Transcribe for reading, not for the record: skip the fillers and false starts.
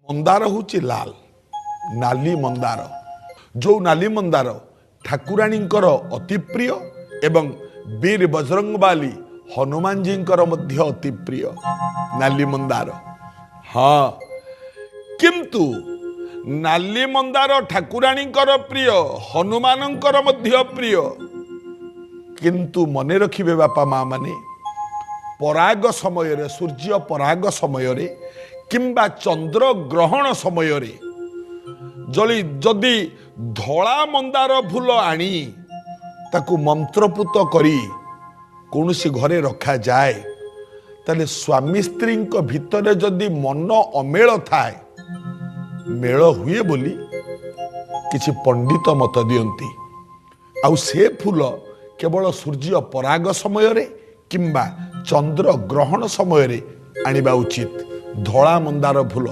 मंदार हूँ लाल नाली मंदार जो नाली मंदार ठाकुराणी अति प्रिय एवं वीर बजरंगबाली हनुमान जी अति प्रिय नाली मंदार। हाँ किंतु नाली मंदार ठाकुराणी प्रिय हनुमान प्रिय किंतु मने रखिबे बापा माँ माने पराग समय रे सूर्य पराग समय रे किंबा चंद्र ग्रहण समय रे जदि धला मंदार फूल आनी ताकू मंत्रपुत करी कौनसी घरे रखा जाए ताले स्वामी स्त्री भितर जदि मन अमेल थाए मेल हुए बोली किछि पंडित मत दियंती आउ से फूल केवल सूर्य पराग समय रे किंबा चंद्र ग्रहण समय रे आनिबा उचित धला मंदार फूल